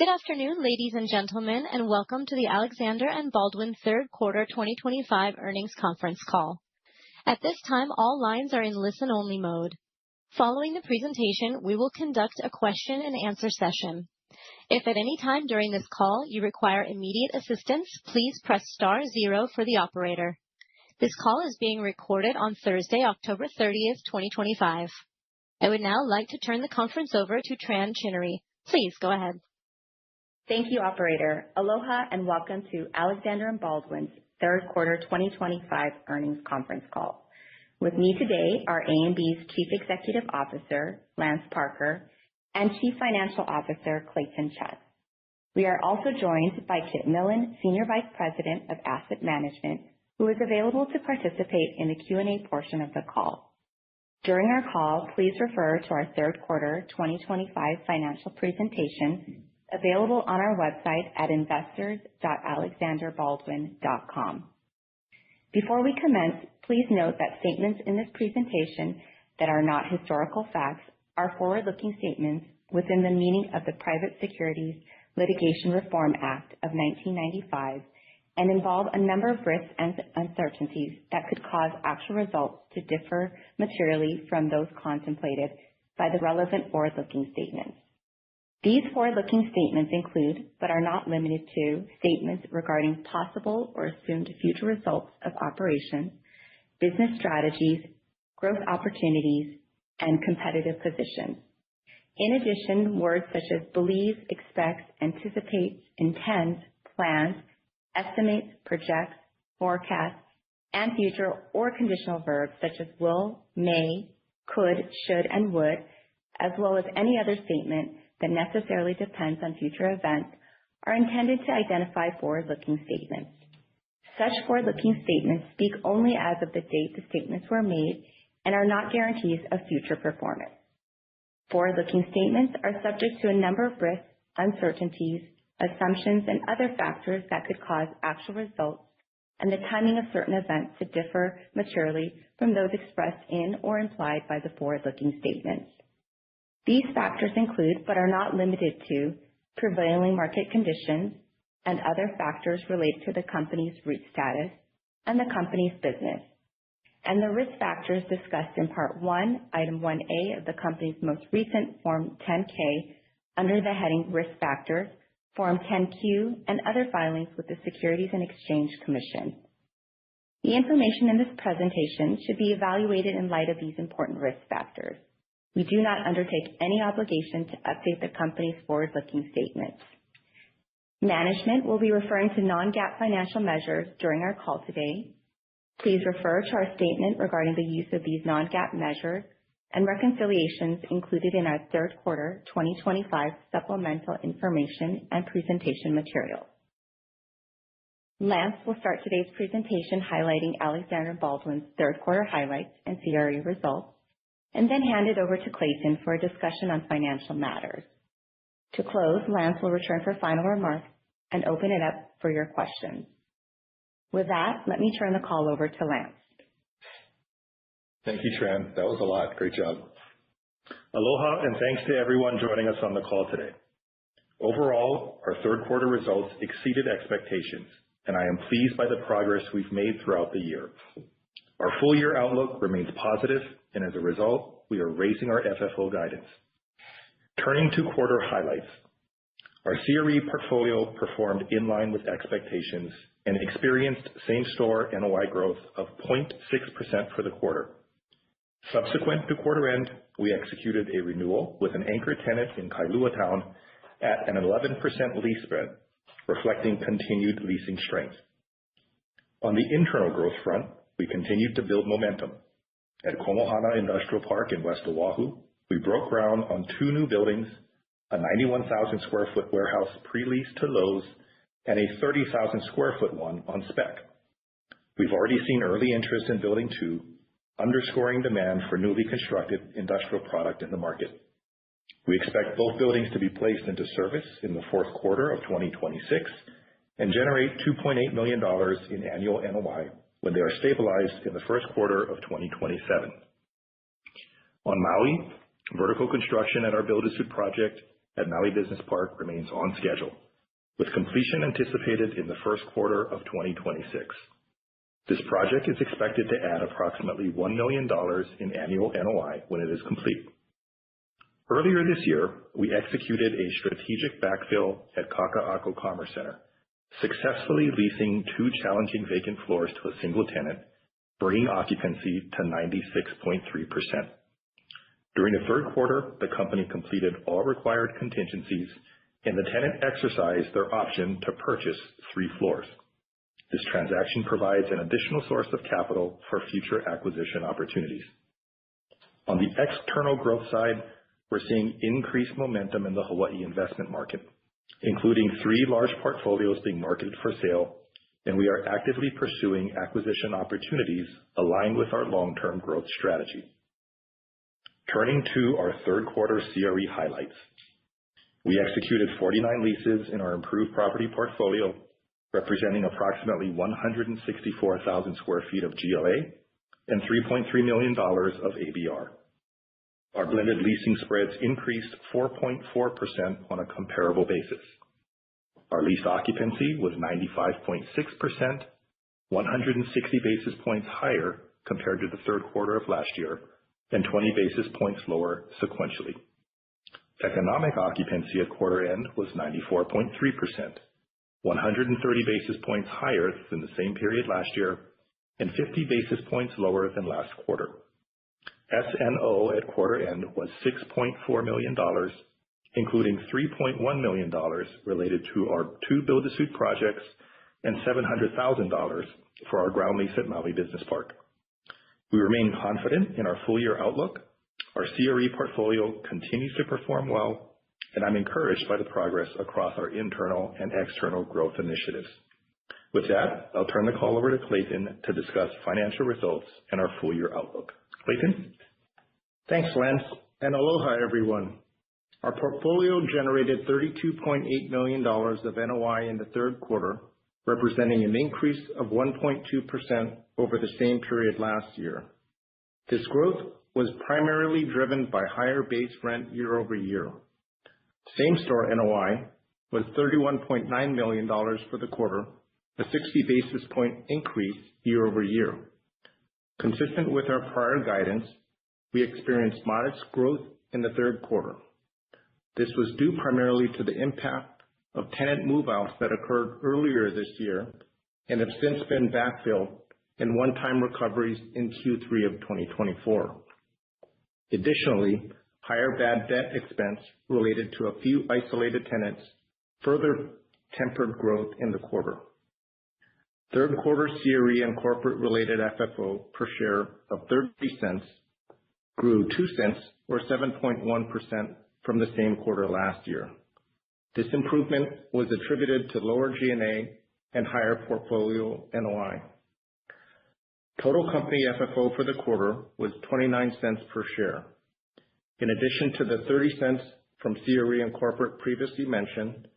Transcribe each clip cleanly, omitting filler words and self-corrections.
Good afternoon, ladies and gentlemen, and welcome to the Alexander & Baldwin third quarter 2025 earnings conference call. At this time, all lines are in listen-only mode. Following the presentation, we will conduct a question-and-answer session. If at any time during this call you require immediate assistance, please press star zero for the operator. This call is being recorded on Thursday, October 30th, 2025. I would now like to turn the conference over to Tran Chinnery. Please go ahead. Thank you, Operator. Aloha and welcome to Alexander & Baldwin's third quarter 2025 earnings conference call. With me today are A&B's Chief Executive Officer, Lance Parker, and Chief Financial Officer, Clayton Chun. We are also joined by Kit Millan, Senior Vice President of Asset Management, who is available to participate in the Q&A portion of the call. During our call, please refer to our third quarter 2025 financial presentation available on our website at investors.alexanderbaldwin.com. Before we commence, please note that statements in this presentation that are not historical facts are forward-looking statements within the meaning of the Private Securities Litigation Reform Act of 1995 and involve a number of risks and uncertainties that could cause actual results to differ materially from those contemplated by the relevant forward-looking statements. These forward-looking statements include, but are not limited to, statements regarding possible or assumed future results of operations, business strategies, growth opportunities, and competitive positions. In addition, words such as believes, expects, anticipates, intends, plans, estimates, projects, forecasts, and future or conditional verbs such as will, may, could, should, and would, as well as any other statement that necessarily depends on future events, are intended to identify forward-looking statements. Such forward-looking statements speak only as of the date the statements were made and are not guarantees of future performance. Forward-looking statements are subject to a number of risks, uncertainties, assumptions, and other factors that could cause actual results and the timing of certain events to differ materially from those expressed in or implied by the forward-looking statements. These factors include, but are not limited to, prevailing market conditions and other factors related to the company's REIT status and the company's business, and the risk factors discussed in Part 1, Item 1A of the company's most recent Form 10-K under the heading Risk Factors, Form 10-Q, and other filings with the Securities and Exchange Commission. The information in this presentation should be evaluated in light of these important risk factors. We do not undertake any obligation to update the company's forward-looking statements. Management will be referring to non-GAAP financial measures during our call today. Please refer to our statement regarding the use of these non-GAAP measures and reconciliations included in our third quarter 2025 supplemental information and presentation materials. Lance will start today's presentation highlighting Alexander & Baldwin's third quarter highlights and CRE results, and then hand it over to Clayton for a discussion on financial matters. To close, Lance will return for final remarks and open it up for your questions. With that, let me turn the call over to Lance. Thank you, Tran. That was a lot. Great job. Aloha and thanks to everyone joining us on the call today. Overall, our third quarter results exceeded expectations, and I am pleased by the progress we've made throughout the year. Our full-year outlook remains positive, and as a result, we are raising our FFO guidance. Turning to quarter highlights, our CRE portfolio performed in line with expectations and experienced same-store NOI growth of 0.6% for the quarter. Subsequent to quarter end, we executed a renewal with an anchor tenant in Kailua Town at an 11% lease spread, reflecting continued leasing strength. On the internal growth front, we continued to build momentum. At Komohana Industrial Park in West Oahu, we broke ground on 2 new buildings, a 91,000 square foot warehouse pre-leased to Lowe's, and a 30,000 square foot one on spec. We've already seen early interest in Building 2, underscoring demand for newly constructed industrial product in the market. We expect both buildings to be placed into service in the fourth quarter of 2026 and generate $2.8 million in annual NOI when they are stabilized in the first quarter of 2027. On Maui, vertical construction at our build-to-suit project at Maui Business Park remains on schedule, with completion anticipated in the first quarter of 2026. This project is expected to add approximately $1 million in annual NOI when it is complete. Earlier this year, we executed a strategic backfill at Kaka'ako Commerce Center, successfully leasing 2 challenging vacant floors to a single tenant, bringing occupancy to 96.3%. During the third quarter, the company completed all required contingencies, and the tenant exercised their option to purchase 3 floors. This transaction provides an additional source of capital for future acquisition opportunities. On the external growth side, we're seeing increased momentum in the Hawaii investment market, including 3 large portfolios being marketed for sale, and we are actively pursuing acquisition opportunities aligned with our long-term growth strategy. Turning to our third quarter CRE highlights. We executed 49 leases in our improved property portfolio, representing approximately 164,000 square feet of GLA and $3.3 million of ABR. Our blended leasing spreads increased 4.4% on a comparable basis. Our lease occupancy was 95.6%, 160 basis points higher compared to the third quarter of last year, and 20 basis points lower sequentially. Economic occupancy at quarter end was 94.3%, 130 basis points higher than the same period last year, and 50 basis points lower than last quarter. SNO at quarter end was $6.4 million, including $3.1 million related to our 2 build-to-suit projects and $700,000 for our ground lease at Maui Business Park. We remain confident in our full-year outlook. Our CRE portfolio continues to perform well, and I'm encouraged by the progress across our internal and external growth initiatives. With that, I'll turn the call over to Clayton to discuss financial results and our full-year outlook. Clayton? Thanks, Lance, and aloha, everyone. Our portfolio generated $32.8 million of NOI in the third quarter, representing an increase of 1.2% over the same period last year. This growth was primarily driven by higher base rent year over year. Same-store NOI was $31.9 million for the quarter, a 60 basis point increase year over year. Consistent with our prior guidance, we experienced modest growth in the third quarter. This was due primarily to the impact of tenant move-outs that occurred earlier this year and have since been backfilled in one-time recoveries in Q3 of 2024. Additionally, higher bad debt expense related to a few isolated tenants further tempered growth in the quarter. Third quarter CRE and corporate-related FFO per share of 30 cents grew 2 cents or 7.1% from the same quarter last year. This improvement was attributed to lower G&A and higher portfolio NOI. Total company FFO for the quarter was 29 cents per share. In addition to the 30 cents from CRE and corporate previously mentioned,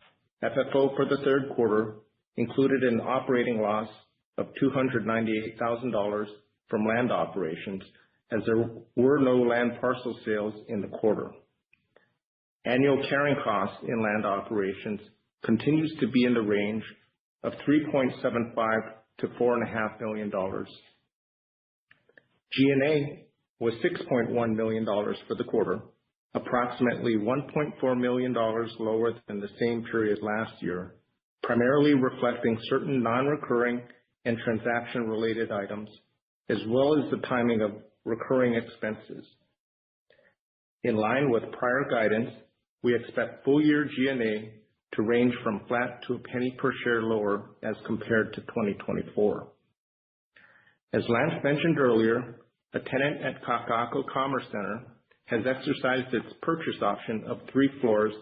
FFO for the third quarter included an operating loss of $298,000 from land operations, as there were no land parcel sales in the quarter. Annual carrying costs in land operations continues to be in the range of $3.75 to $4.5 million. G&A was $6.1 million for the quarter, approximately $1.4 million lower than the same period last year, primarily reflecting certain non-recurring and transaction-related items, as well as the timing of recurring expenses. In line with prior guidance, we expect full-year G&A to range from flat to a penny per share lower as compared to 2024. As Lance mentioned earlier, a tenant at Kaka'ako Commerce Center has exercised its purchase option of 3 floors,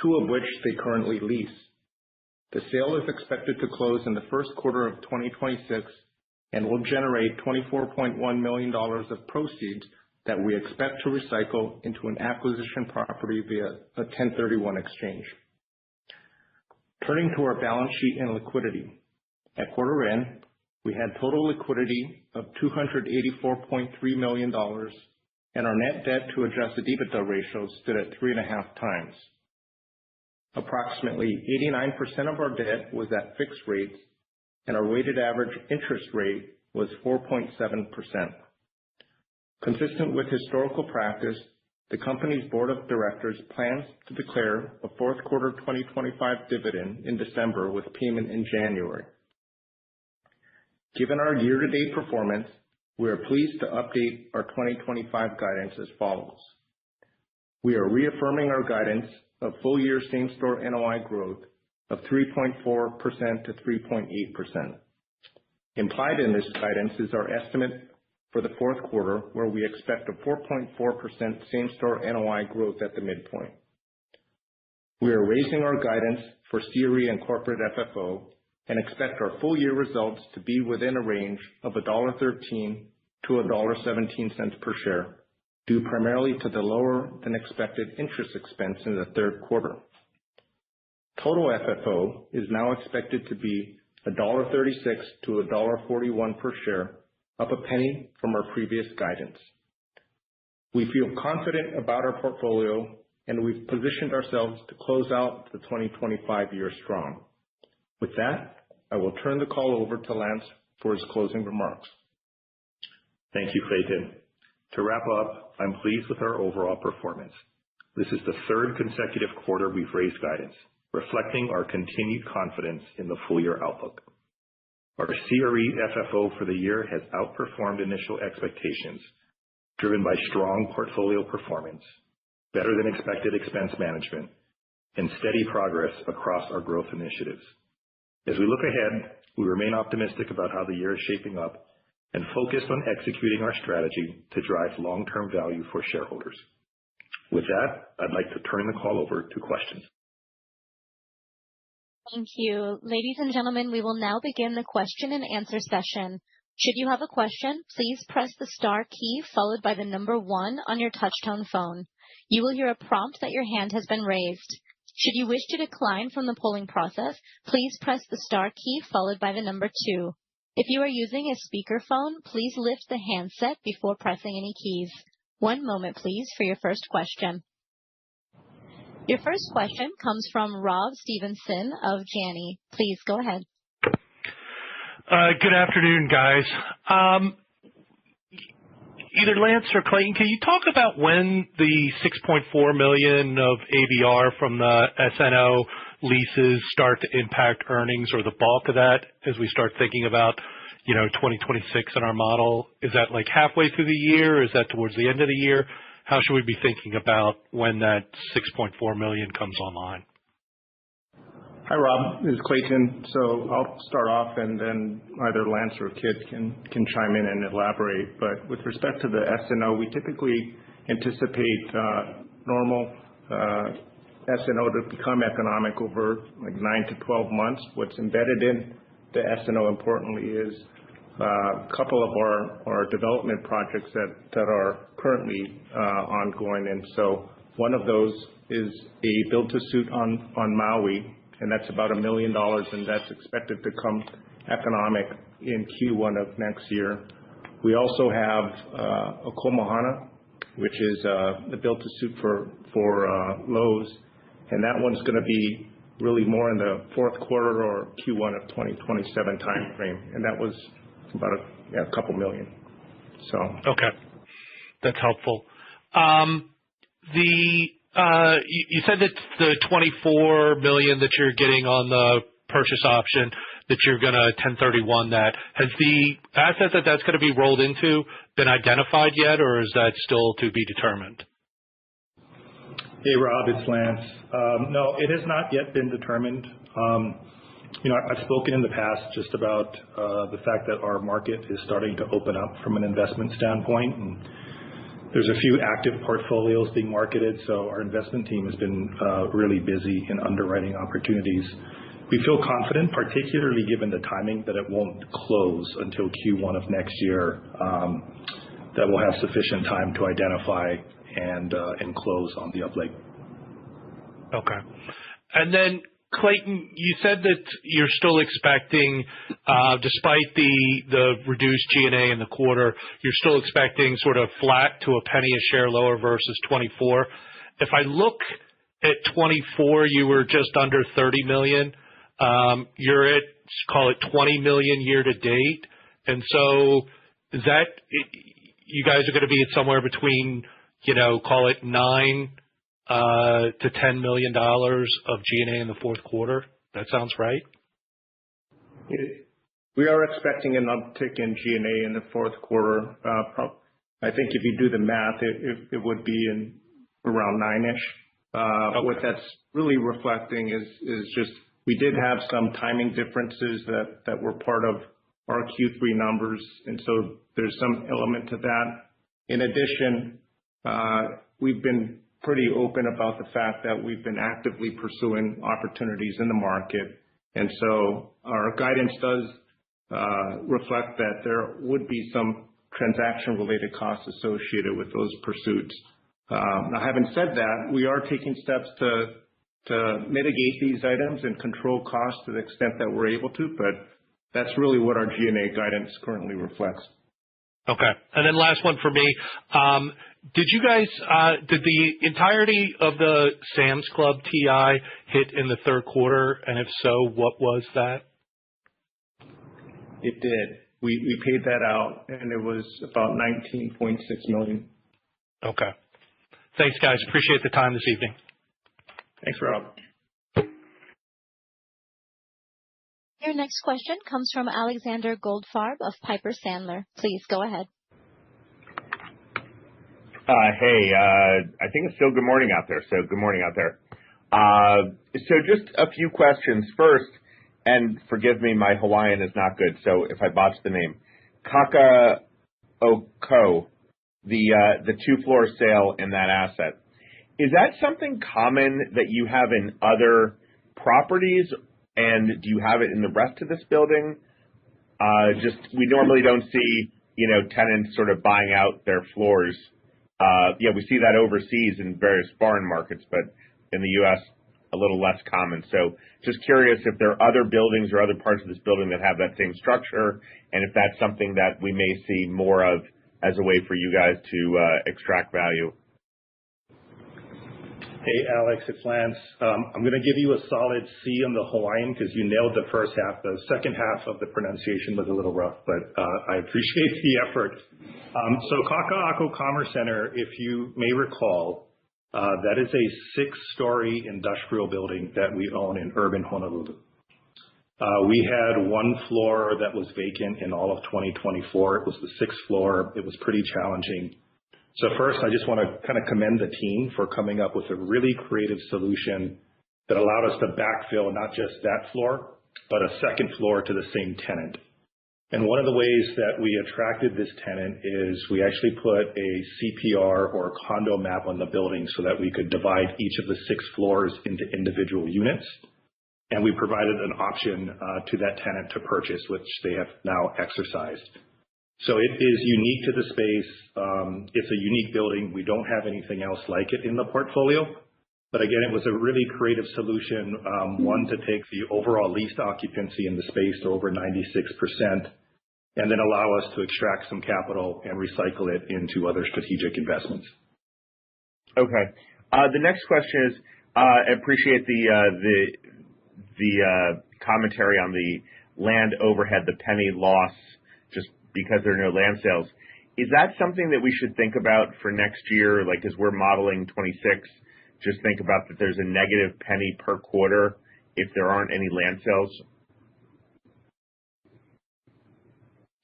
2 of which they currently lease. The sale is expected to close in the first quarter of 2026 and will generate $24.1 million of proceeds that we expect to recycle into an acquisition property via a 1031 exchange. Turning to our balance sheet and liquidity. At quarter end, we had total liquidity of $284.3 million, and our net debt to adjusted EBITDA ratio stood at 3.5 times. Approximately 89% of our debt was at fixed rates, and our weighted average interest rate was 4.7%. Consistent with historical practice, the company's board of directors plans to declare a fourth quarter 2025 dividend in December with payment in January. Given our year-to-date performance, we are pleased to update our 2025 guidance as follows. We are reaffirming our guidance of full-year same-store NOI growth of 3.4% to 3.8%. Implied in this guidance is our estimate for the fourth quarter, where we expect a 4.4% same-store NOI growth at the midpoint. We are raising our guidance for CRE and corporate FFO and expect our full-year results to be within a range of $1.13 to $1.17 per share, due primarily to the lower than expected interest expense in the third quarter. Total FFO is now expected to be $1.36 to $1.41 per share, up a penny from our previous guidance. We feel confident about our portfolio, and we've positioned ourselves to close out the 2025 year strong. With that, I will turn the call over to Lance for his closing remarks. Thank you, Clayton. To wrap up, I'm pleased with our overall performance. This is the third consecutive quarter we've raised guidance, reflecting our continued confidence in the full-year outlook. Our CRE FFO for the year has outperformed initial expectations, driven by strong portfolio performance, better than expected expense management, and steady progress across our growth initiatives. As we look ahead, we remain optimistic about how the year is shaping up and focused on executing our strategy to drive long-term value for shareholders. With that, I'd like to turn the call over to questions. Thank you. Ladies and gentlemen, we will now begin the question and answer session. Should you have a question, please press the star key followed by the number 1 on your touchtone phone. You will hear a prompt that your hand has been raised. Should you wish to decline from the polling process, please press the star key followed by the number 2. If you are using a speakerphone, please lift the handset before pressing any keys. One moment, please, for your first question. Your first question comes from Rob Stevenson of Janney. Please go ahead. Good afternoon, guys. Either Lance or Clayton, can you talk about when the $6.4 million of ABR from the SNO leases start to impact earnings, or the bulk of that, as we start thinking about 2026 in our model? Is that like halfway through the year? Is that towards the end of the year? How should we be thinking about when that $6.4 million comes online? Hi, Rob. This is Clayton. So I'll start off, and then either Lance or Kit can chime in and elaborate. But with respect to the SNO, we typically anticipate normal SNO to become economic over like 9 to 12 months. What's embedded in the SNO, importantly, is a couple of our development projects that are currently ongoing. And so one of those is a build-to-suit on Maui, and that's about $1 million, and that's expected to come economic in Q1 of next year. We also have a Komohana, which is the build-to-suit for Lowe's, and that one's going to be really more in the fourth quarter or Q1 of 2027 timeframe, and that was about a couple million. So okay, that's helpful. You said that the $24 million that you're getting on the purchase option, that you're going to 1031 that. Has the asset that's going to be rolled into been identified yet, or is that still to be determined? Hey, Rob, it's Lance. No, it has not yet been determined. I've spoken in the past just about the fact that our market is starting to open up from an investment standpoint, and there's a few active portfolios being marketed, so our investment team has been really busy in underwriting opportunities. We feel confident, particularly given the timing, that it won't close until Q1 of next year, that we'll have sufficient time to identify and close on the upleg. Okay. And then Clayton, you said that you're still expecting, despite the reduced G&A in the quarter, you're still expecting sort of flat to a penny a share lower versus 24. If I look at 24, you were just under $30 million. You're at, call it $20 million year to date. And so is that, you guys are going to be at somewhere between, call it $9 to $10 million of G&A in the fourth quarter? That sounds right? We are expecting an uptick in G&A in the fourth quarter. I think if you do the math, it would be in around 9-ish. Okay. What that's really reflecting is just we did have some timing differences that were part of our Q3 numbers, and so there's some element to that. In addition, we've been pretty open about the fact that we've been actively pursuing opportunities in the market, and so our guidance does reflect that there would be some transaction-related costs associated with those pursuits. Now, having said that, we are taking steps to mitigate these items and control costs to the extent that we're able to, but that's really what our G&A guidance currently reflects. Okay. And then last one for me. Did you guys, did the entirety of the Sam's Club TI hit in the third quarter? And if so, what was that? It did. We paid that out, and it was about $19.6 million. Okay. Thanks, guys. Appreciate the time this evening. Thanks, Rob. Your next question comes from Alexander Goldfarb of Piper Sandler. Please go ahead. Hey, I think it's still good morning out there, so good morning out there. So just a few questions. First, and forgive me, my Hawaiian is not good, so if I botch the name. Kakaoko, the two-floor sale in that asset. Is that something common that you have in other properties, and do you have it in the rest of this building? We normally don't see, tenants sort of buying out their floors. We see that overseas in various foreign markets, but in the U.S., a little less common. So just curious if there are other buildings or other parts of this building that have that same structure, and if that's something that we may see more of as a way for you guys to extract value. Hey, Alex, it's Lance. I'm going to give you a solid C on the Hawaiian because you nailed the first half. The second half of the pronunciation was a little rough, but I appreciate the effort. So Kakaako Commerce Center, if you may recall, that is a 6-story industrial building that we own in urban Honolulu. We had one floor that was vacant in all of 2024. It was the 6th floor. It was pretty challenging. So first, I just want to kind of commend the team for coming up with a really creative solution that allowed us to backfill not just that floor, but a second floor to the same tenant. And one of the ways that we attracted this tenant is we actually put a CPR or condo map on the building so that we could divide each of the 6 floors into individual units. And we provided an option to that tenant to purchase, which they have now exercised. So it is unique to the space. It's a unique building. We don't have anything else like it in the portfolio. But again, it was a really creative solution, one, to take the overall leased occupancy in the space to over 96%, and then allow us to extract some capital and recycle it into other strategic investments. Okay. The next question is, I appreciate the commentary on the land overhead, the penny loss, just because there are no land sales. Is that something that we should think about for next year? Like as we're modeling 26, just think about that there's a negative penny per quarter if there aren't any land sales?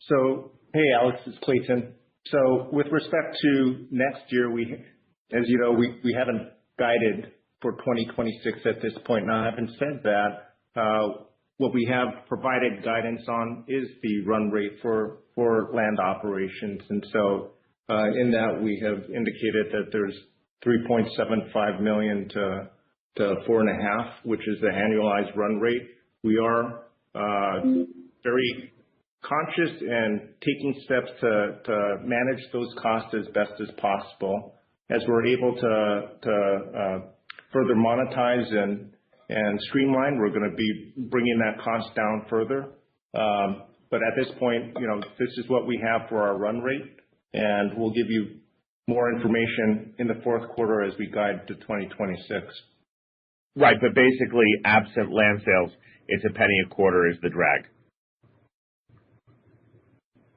So, hey, Alex, it's Clayton. So with respect to next year, as you know, we haven't guided for 2026 at this point. Now, having said that, what we have provided guidance on is the run rate for land operations. And so in that, we have indicated that there's $3.75 million to $4.5 million, which is the annualized run rate. We are very conscious and taking steps to manage those costs as best as possible as we're able to further monetize and streamlined. We're going to be bringing that cost down further. But at this point, this is what we have for our run rate, and we'll give you more information in the fourth quarter as we guide to 2026. Right, but basically, absent land sales, it's a penny a quarter is the drag.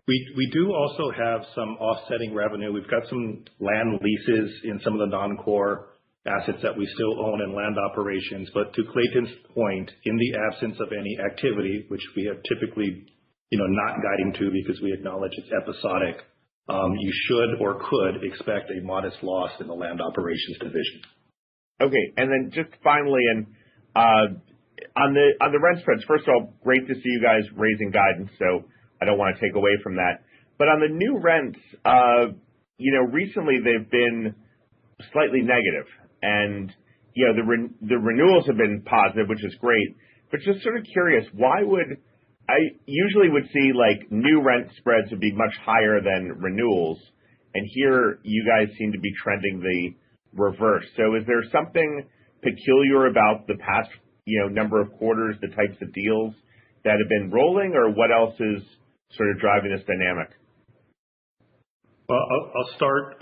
We do also have some offsetting revenue. We've got some land leases in some of the non-core assets that we still own in land operations. But to Clayton's point, in the absence of any activity, which we have typically, not guiding to because we acknowledge it's episodic, you should or could expect a modest loss in the land operations division. Okay, and then just finally, on the rent spreads, first of all, great to see you guys raising guidance, so I don't want to take away from that. But on the new rents, recently they've been slightly negative, and the renewals have been positive, which is great. But just sort of curious, I usually would see like new rent spreads would be much higher than renewals, and here you guys seem to be trending the reverse. So is there something peculiar about the past number of quarters, the types of deals that have been rolling, or what else is sort of driving this dynamic? Well, I'll start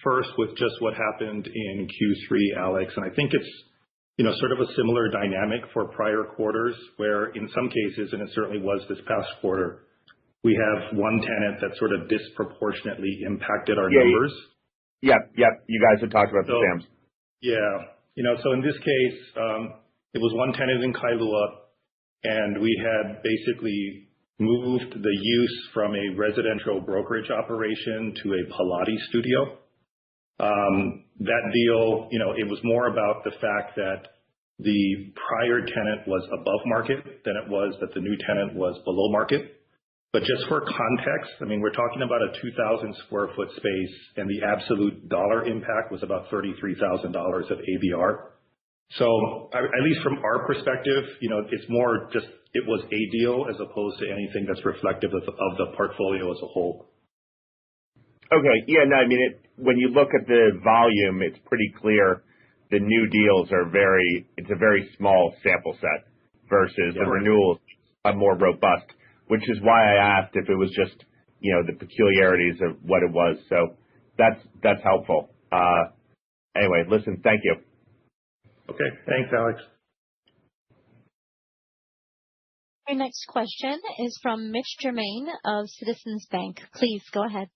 first with just what happened in Q3, Alex, and I think it's sort of a similar dynamic for prior quarters, where in some cases, and it certainly was this past quarter, we have one tenant that sort of disproportionately impacted our numbers. Yep. You guys have talked about the Sams. Yeah. So in this case, it was one tenant in Kailua, and we had basically moved the use from a residential brokerage operation to a Pilates studio. That deal, it was more about the fact that the prior tenant was above market than it was that the new tenant was below market. But just for context, we're talking about a 2,000 square foot space, and the absolute dollar impact was about $33,000 of ABR. So at least from our perspective, it's more just it was a deal as opposed to anything that's reflective of the portfolio as a whole. Okay. Yeah, no, when you look at the volume, it's pretty clear the new deals it's a very small sample set versus the renewals are more robust, which is why I asked if it was just, the peculiarities of what it was. So that's helpful. Anyway, listen, thank you. Okay. Thanks, Alex. Our next question is from Mitch Germain of Citizens Bank. Please go ahead.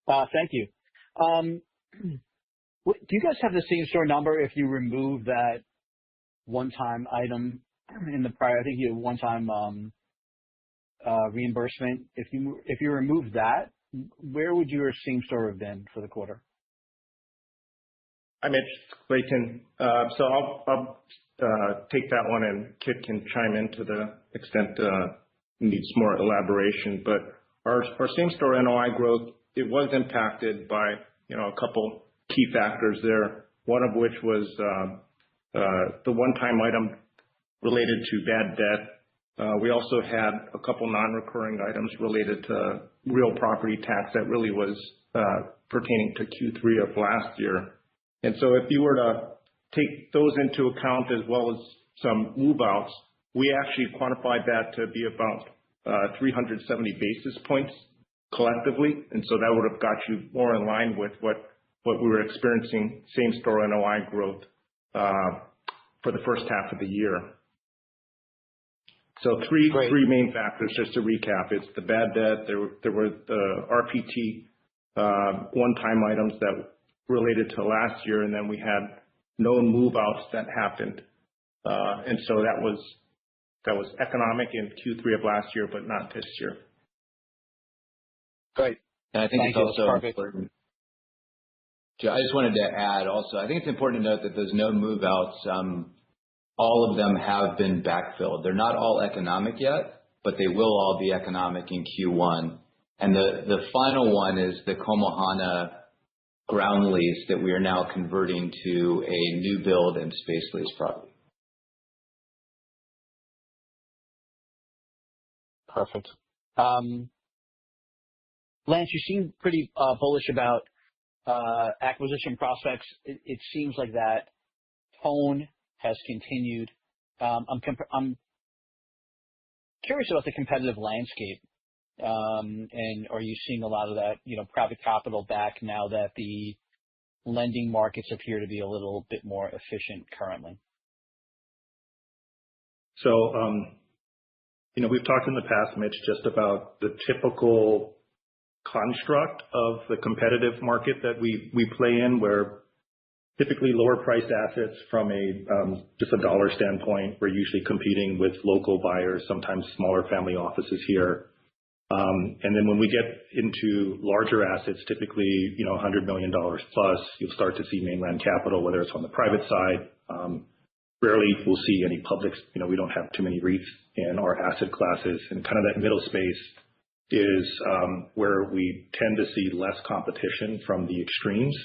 Thank you. Do you guys have the same store number if you remove that one-time item in the prior? I think you had one-time reimbursement. If you remove that, where would your same store have been for the quarter? Hi, Mitch. It's Clayton. So I'll take that one, and Kit can chime in to the extent needs more elaboration. But our same store NOI growth, it was impacted by a couple key factors there. One of which was the one-time item related to bad debt. We also had a couple non-recurring items related to real property tax that really was pertaining to Q3 of last year. And so if you were to take those into account as well as some move-outs, we actually quantified that to be about 370 basis points collectively. And so that would have got you more in line with what we were experiencing same-store NOI growth for the first half of the year. So three main factors, just to recap. It's the bad debt. There were the RPT one-time items that related to last year, and then we had known move-outs that happened. And so that was economic in Q3 of last year, but not this year. Great. And I think it's also important. I just wanted to add also, I think it's important to note that those no move-outs, all of them have been backfilled. They're not all economic yet, but they will all be economic in Q1. And the final one is the Komohana ground lease that we are now converting to a new build and space lease property. Perfect. Lance, you seem pretty bullish about acquisition prospects. It seems like that tone has continued. I'm curious about the competitive landscape. And are you seeing a lot of that, private capital back now that the lending markets appear to be a little bit more efficient currently? So, we've talked in the past, Mitch, just about the typical construct of the competitive market that we play in, where typically lower priced assets from just a dollar standpoint, we're usually competing with local buyers, sometimes smaller family offices here. And then when we get into larger assets, typically, $100 million plus, you'll start to see mainland capital, whether it's on the private side. Rarely we'll see any publics. We don't have too many REITs in our asset classes, and kind of that middle space is where we tend to see less competition from the extremes.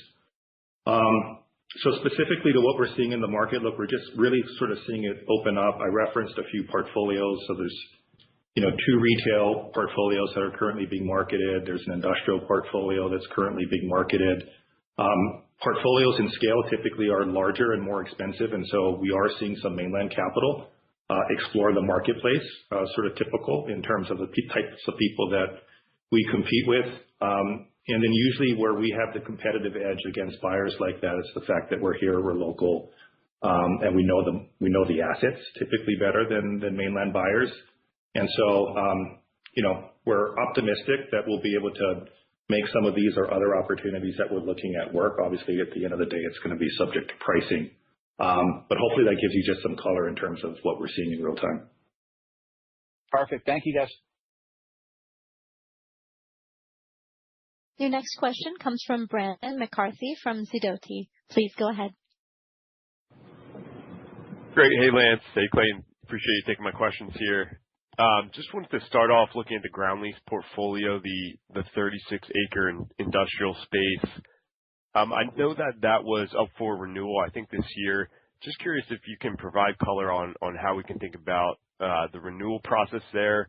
So specifically to what we're seeing in the market, look, we're just really sort of seeing it open up. I referenced a few portfolios. So there's, 2 retail portfolios that are currently being marketed. There's an industrial portfolio that's currently being marketed. Portfolios in scale typically are larger and more expensive, and so we are seeing some mainland capital explore the marketplace, sort of typical in terms of the types of people that we compete with. And then usually where we have the competitive edge against buyers like that is the fact that we're here, we're local, and we know the assets typically better than mainland buyers. And so, we're optimistic that we'll be able to make some of these or other opportunities that we're looking at work. Obviously, at the end of the day, it's going to be subject to pricing. But hopefully that gives you just some color in terms of what we're seeing in real time. Perfect. Thank you, guys. Your next question comes from Brandon McCarthy from Sidoti. Please go ahead. Great. Hey, Lance. Hey, Clayton. Appreciate you taking my questions here. Just wanted to start off looking at the ground lease portfolio, the 36-acre industrial space. I know that was up for renewal, I think, this year. Just curious if you can provide color on how we can think about the renewal process there.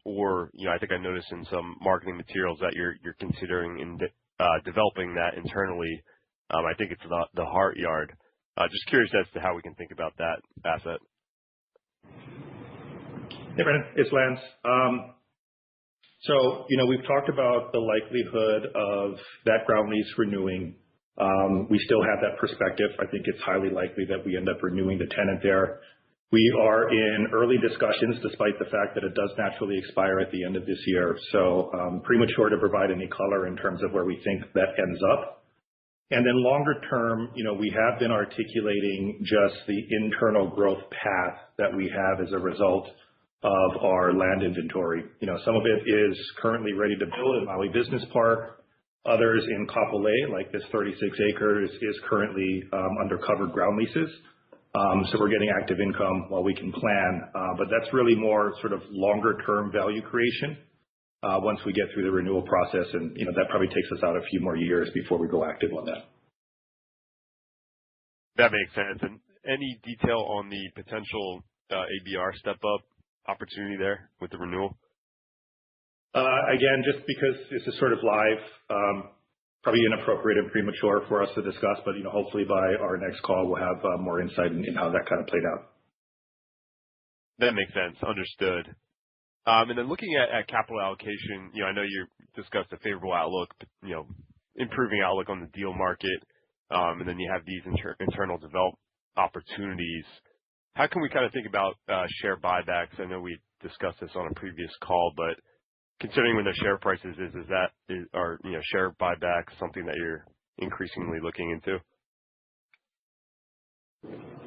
Or, I think I noticed in some marketing materials that you're considering in developing that internally. I think it's the Heart Yard. Just curious as to how we can think about that asset. Hey, Brandon, it's Lance. So, we've talked about the likelihood of that ground lease renewing. We still have that perspective. I think it's highly likely that we end up renewing the tenant there. We are in early discussions, despite the fact that it does naturally expire at the end of this year. So, premature to provide any color in terms of where we think that ends up. And then longer term, we have been articulating just the internal growth path that we have as a result of our land inventory. Some of it is currently ready to build in Maui Business Park. Others in Kapolei, like this 36 acres, is currently under covered ground leases. So we're getting active income while we can plan. But that's really more sort of longer term value creation once we get through the renewal process. And, that probably takes us out a few more years before we go active on that. That makes sense. And any detail on the potential ABR step up opportunity there with the renewal? Again, just because this is sort of live, probably inappropriate and premature for us to discuss, but hopefully by our next call we'll have more insight in how that kind of played out. That makes sense. Understood. And then looking at capital allocation, I know you discussed a favorable outlook, improving outlook on the deal market, and then you have these internal development opportunities. How can we kind of think about share buybacks? I know we discussed this on a previous call, but considering when the share prices are share buybacks something that you're increasingly looking into?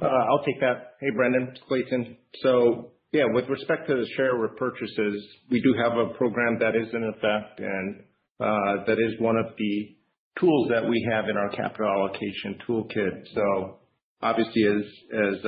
I'll take that. Hey, Brendan, it's Clayton. So, yeah, with respect to the share repurchases, we do have a program that is in effect, and that is one of the tools that we have in our capital allocation toolkit. So obviously, as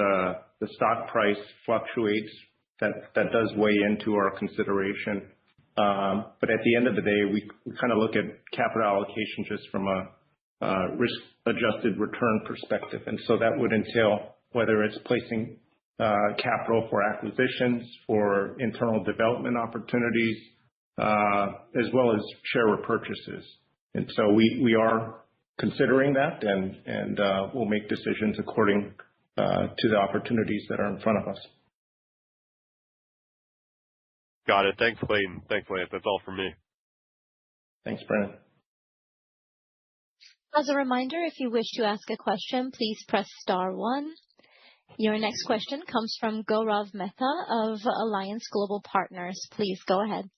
the stock price fluctuates, that does weigh into our consideration. But at the end of the day, we kind of look at capital allocation just from a risk-adjusted return perspective. And so that would entail whether it's placing capital for acquisitions, for internal development opportunities, as well as share repurchases. And so we are considering that, and we'll make decisions according to the opportunities that are in front of us. Got it. Thanks, Clayton. Thanks, Lance. That's all from me. Thanks, Brennan. As a reminder, if you wish to ask a question, please press star one. Your next question comes from Gaurav Mehta of Alliance Global Partners. Please go ahead.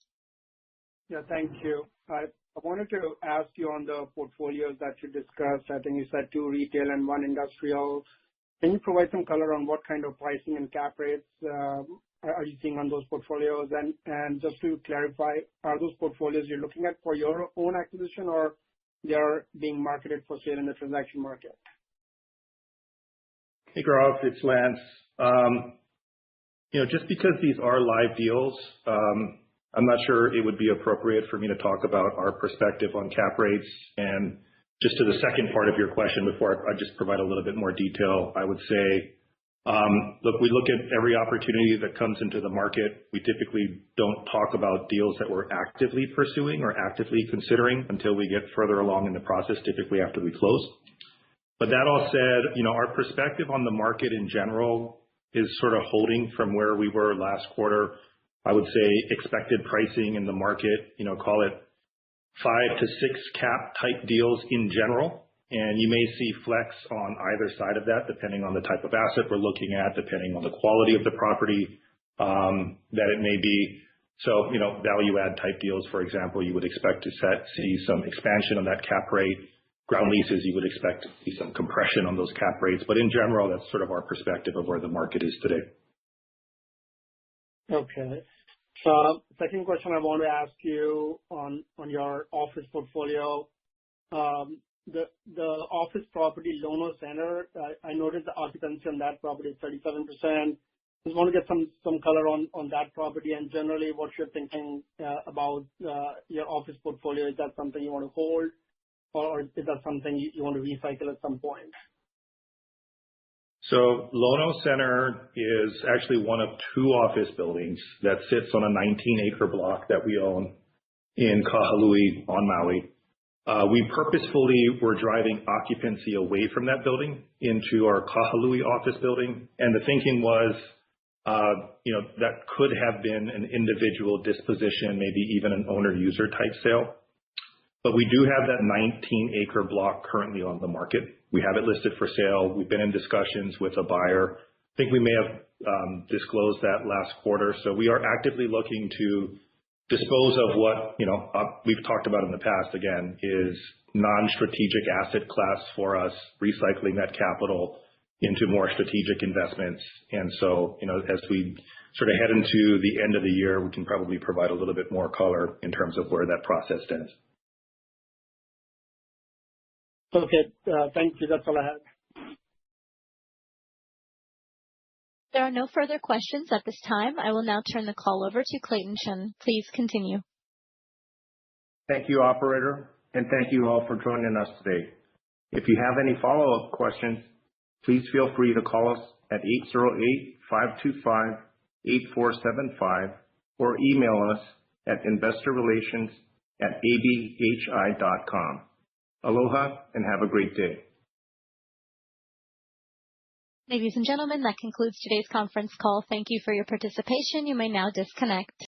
Yeah, thank you. I wanted to ask you on the portfolios that you discussed. I think you said 2 retail and 1 industrial. Can you provide some color on what kind of pricing and cap rates are you seeing on those portfolios? And just to clarify, are those portfolios you're looking at for your own acquisition, or they are being marketed for sale in the transaction market? Hey, Gaurav, it's Lance. Just because these are live deals, I'm not sure it would be appropriate for me to talk about our perspective on cap rates. And just to the second part of your question, before I just provide a little bit more detail, I would say, look, we look at every opportunity that comes into the market. We typically don't talk about deals that we're actively pursuing or actively considering until we get further along in the process, typically after we close. But that all said, our perspective on the market in general is sort of holding from where we were last quarter. I would say expected pricing in the market, call it 5 to 6 cap type deals in general. And you may see flex on either side of that, depending on the type of asset we're looking at, depending on the quality of the property that it may be. So, value add type deals, for example, you would expect to see some expansion on that cap rate. Ground leases, you would expect to see some compression on those cap rates. But in general, that's sort of our perspective of where the market is today. Okay. Second question I want to ask you on your office portfolio. The office property, Lono Center, I noticed the occupancy on that property is 37%. Just want to get some color on that property and generally what you're thinking about your office portfolio. Is that something you want to hold, or is that something you want to recycle at some point? So Lono Center is actually one of 2 office buildings that sits on a 19-acre block that we own in Kahului on Maui. We purposefully were driving occupancy away from that building into our Kahului office building. And the thinking was, that could have been an individual disposition, maybe even an owner-user type sale. But we do have that 19-acre block currently on the market. We have it listed for sale. We've been in discussions with a buyer. I think we may have disclosed that last quarter. So we are actively looking to dispose of what, we've talked about in the past, again, is non-strategic asset class for us, recycling that capital into more strategic investments. And so, as we sort of head into the end of the year, we can probably provide a little bit more color in terms of where that process stands. Okay. Thank you. That's all I have. There are no further questions at this time. I will now turn the call over to Clayton Chun. Please continue. Thank you, operator, and thank you all for joining us today. If you have any follow-up questions, please feel free to call us at 808-525-8475 or email us at investorrelations@abhi.com. Aloha and have a great day. Ladies and gentlemen, that concludes today's conference call. Thank you for your participation. You may now disconnect.